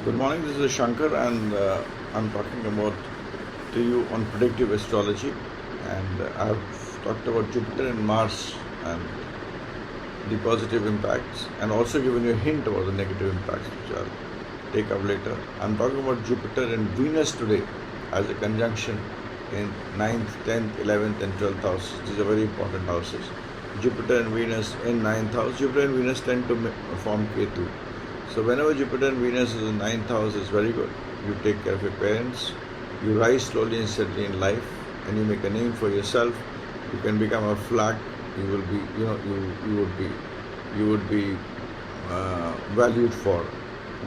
Good morning, this is Shankar, and I'm talking about to you on predictive astrology. And I've talked about Jupiter and Mars and the positive impacts, and also given you a hint about the negative impacts, which I'll take up later. I'm talking about Jupiter and Venus today as a conjunction in 9th, 10th, 11th, and 12th house. These are very important houses. Jupiter and Venus in 9th house. Jupiter and Venus tend to form Ketu. So whenever Jupiter and Venus is in 9th house, is very good. You take care of your parents, you rise slowly and steadily in life, and you make a name for yourself. You can become a flag. You will be, you would be valued for.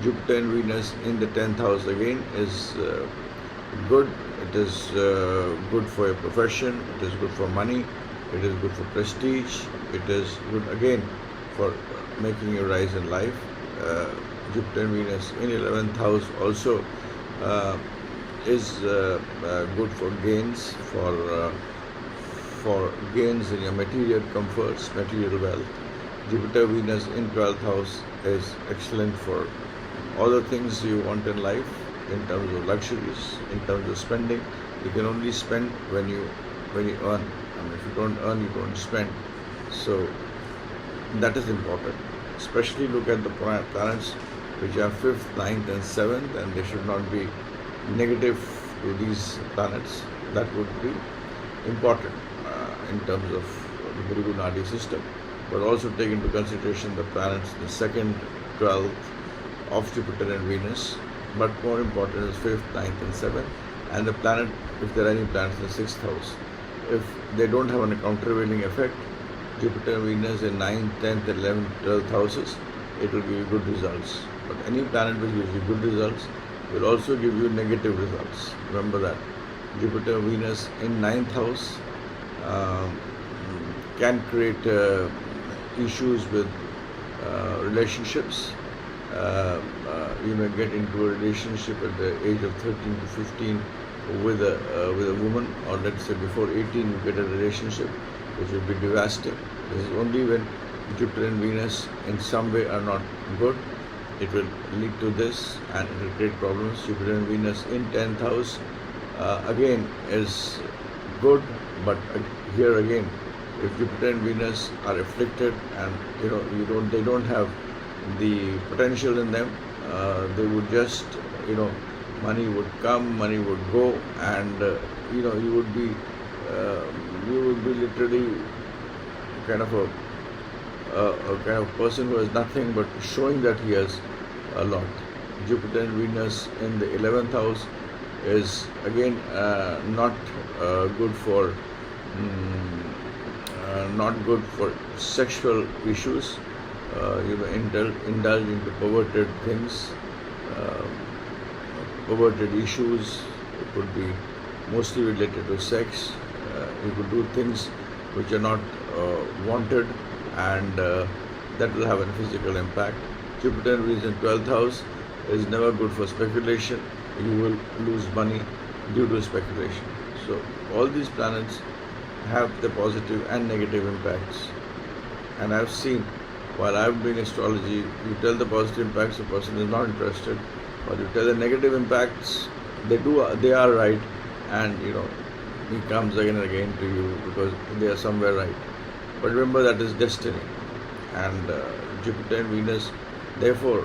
Jupiter and Venus in the 10th house again is good. It is good for your profession. It is good for money. It is good for prestige. It is good again for making you rise in life. Jupiter and Venus in 11th house also is good for gains, for gains in your material comforts, material wealth. Jupiter Venus in 12th house is excellent for all the things you want in life, in terms of luxuries, in terms of spending. You can only spend when you earn. I mean, if you don't earn, you don't spend. So that is important. Especially look at the planets which are 5th, 9th, and 7th, and they should not be negative to these planets. That would be important in terms of the Bhrigu Nadi system. But also take into consideration the planets, the 2nd, 12th of Jupiter and Venus. But more important is 5th, 9th, and 7th. And the planet, if there are any planets in the 6th house, if they don't have a countervailing effect, Jupiter and Venus in 9th, 10th, 11th, 12th houses, it will give you good results. But any planet which gives you good results will also give you negative results. Remember that. Jupiter, Venus in 9th house can create issues with relationships. You may get into a relationship at the age of 13 to 15 with a woman, or let's say before 18 you get a relationship which will be devastating. This is only when Jupiter and Venus in some way are not good. It will lead to this, and it will create problems. Jupiter and Venus in 10th house again is good, but here again, if Jupiter and Venus are afflicted and they don't have the potential in them, they would just money would come, money would go, and you would be literally kind of a kind of person who has nothing but showing that he has a lot. Jupiter and Venus in the 11th house is again not good for sexual issues. You may indulge into perverted things, perverted issues. It could be mostly related to sex. You could do things which are not wanted, and that will have a physical impact. Jupiter and Venus in 12th house is never good for speculation. You will lose money due to speculation. So all these planets have the positive and negative impacts. And I've seen, while I'm doing astrology, you tell the positive impacts, the person is not interested. But you tell the negative impacts, they are right, and he comes again and again to you because they are somewhere right. But remember, that is destiny, and Jupiter and Venus therefore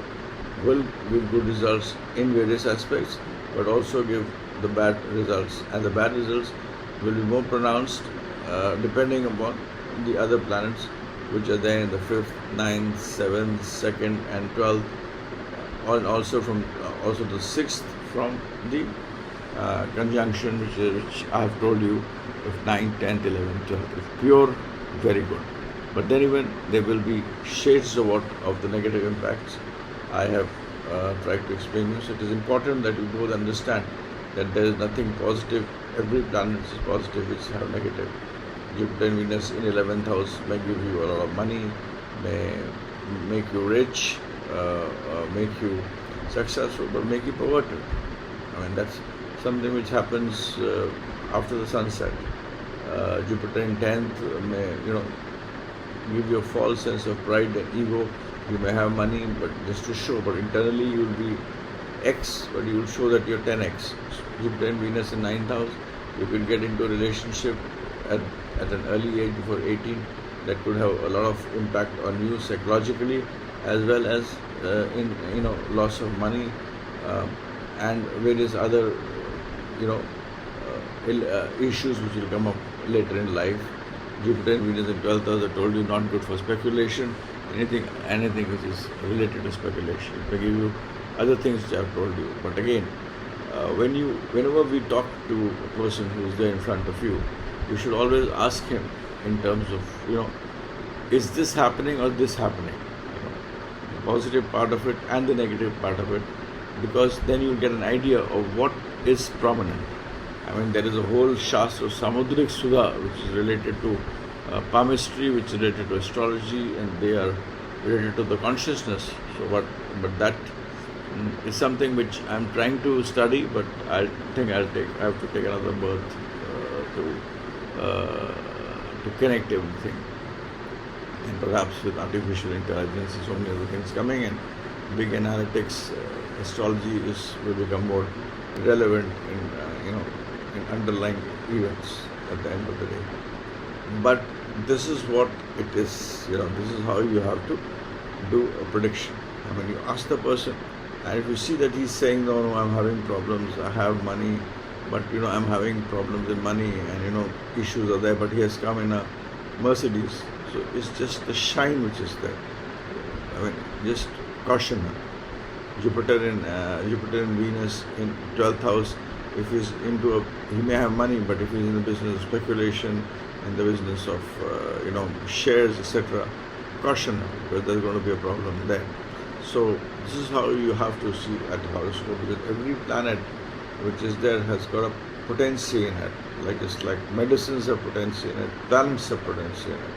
will give good results in various aspects, but also give the bad results, and the bad results will be more pronounced depending upon the other planets which are there in the 5th, 9th, 7th, 2nd, and 12th, and also the 6th from the conjunction which I have told you of 9th, 10th, 11th, 12th. If pure, very good. But then even there will be shades of the negative impacts. I have tried to explain you. So it is important that you both understand that there is nothing positive. Every planet is positive which have negative. Jupiter and Venus in 11th house may give you a lot of money, may make you rich, make you successful, but make you perverted. I mean, that's something which happens after the sunset. Jupiter in 10th may, give you a false sense of pride and ego. You may have money, but just to show, but internally you will be X, but you will show that you're 10X. Jupiter and Venus in 9th house, you could get into a relationship at an early age before 18 that could have a lot of impact on you psychologically, as well as in loss of money and various other issues which will come up later in life. Jupiter and Venus in 12th house, I told you, not good for speculation. Anything which is related to speculation. It may give you other things which I have told you. But again, whenever we talk to a person who is there in front of you, you should always ask him in terms of, is this happening or this happening? The positive part of it and the negative part of it, because then you get an idea of what is prominent. I mean, there is a whole Shastra, Samudrik Sudha, which is related to palmistry, which is related to astrology, and they are related to the consciousness. So, but that is something which I'm trying to study, but I think I have to take another birth to connect everything. And perhaps with artificial intelligence and so many other things coming in, big analytics, astrology will become more relevant in underlying events at the end of the day. But this is what it is. This is how you have to do a prediction. I mean, you ask the person, and if you see that he's saying, no, I'm having problems, I have money, but I'm having problems in money, and issues are there, but he has come in a Mercedes, so it's just the shine which is there. I mean, just caution him. Jupiter and Venus in 12th house. If he's he may have money, but if he's in the business of speculation, in the business of shares, etc., caution him, because there's going to be a problem there. So this is how you have to see at horoscope, because every planet which is there has got a potency in it. Just like medicines have potency in it, planets have potency in it.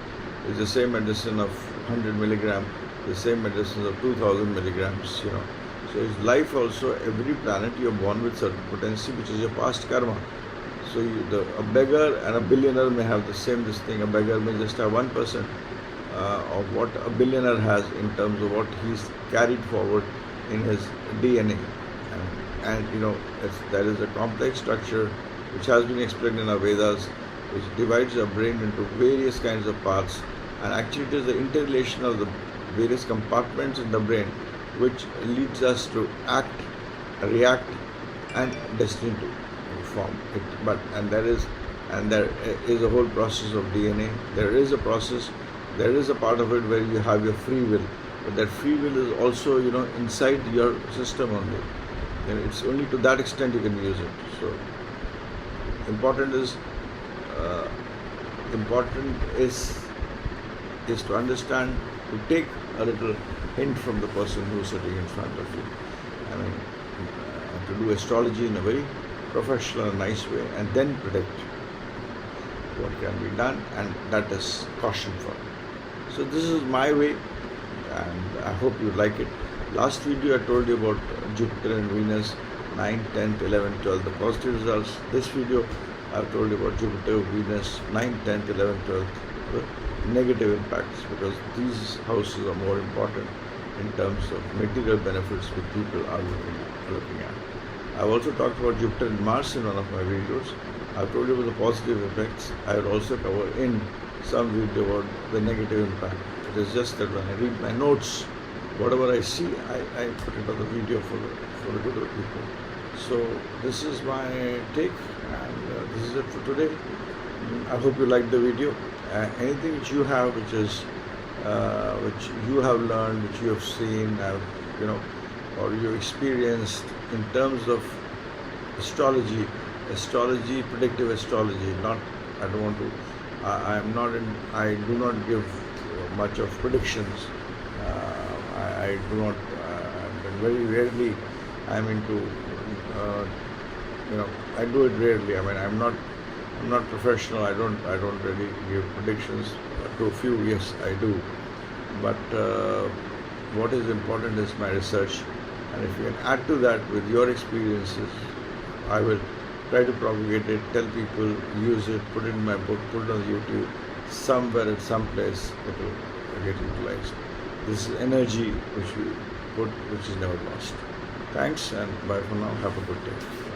It's the same medicine of 100 milligram, the same medicine of 2000 milligrams. So is life also. Every planet you are born with certain potency, which is your past karma. So a beggar and a billionaire may have the same thing. A beggar may just have 1% of what a billionaire has in terms of what he's carried forward in his DNA. And there is a complex structure which has been explained in our Vedas, which divides our brain into various kinds of parts. And actually it is the interrelation of the various compartments in the brain which leads us to act, react, and destiny to form it. There is a whole process of DNA. There is a process. There is a part of it where you have your free will, but that free will is also inside your system only. It's only to that extent you can use it. So important is to understand, to take a little hint from the person who is sitting in front of you. I mean, to do astrology in a very professional and nice way, and then predict what can be done, and that is caution for it. So this is my way, and I hope you like it. Last video I told you about Jupiter and Venus, 9th, 10th, 11th, 12th, the positive results. This video I've told you about Jupiter, Venus, 9th, 10th, 11th, 12th, the negative impacts, because these houses are more important in terms of material benefits which people are looking at. I've also talked about Jupiter and Mars in one of my videos. I've told you about the positive effects. I will also cover in some video about the negative impact. It is just that when I read my notes, whatever I see, I put it on the video for the good of people. So this is my take, and this is it for today. I hope you liked the video. Anything which you have, which you have learned, which you have seen, or you experienced in terms of astrology, predictive astrology. I do not give much of predictions. I do not. Very rarely I'm into. I do it rarely. I mean, I'm not professional. I don't really give predictions. To a few, yes, I do. But what is important is my research, and if you can add to that with your experiences, I will try to propagate it, tell people, use it, put it in my book, put it on YouTube, somewhere at some place it will get utilized. This is energy which we put, which is never lost. Thanks and bye for now. Have a good day.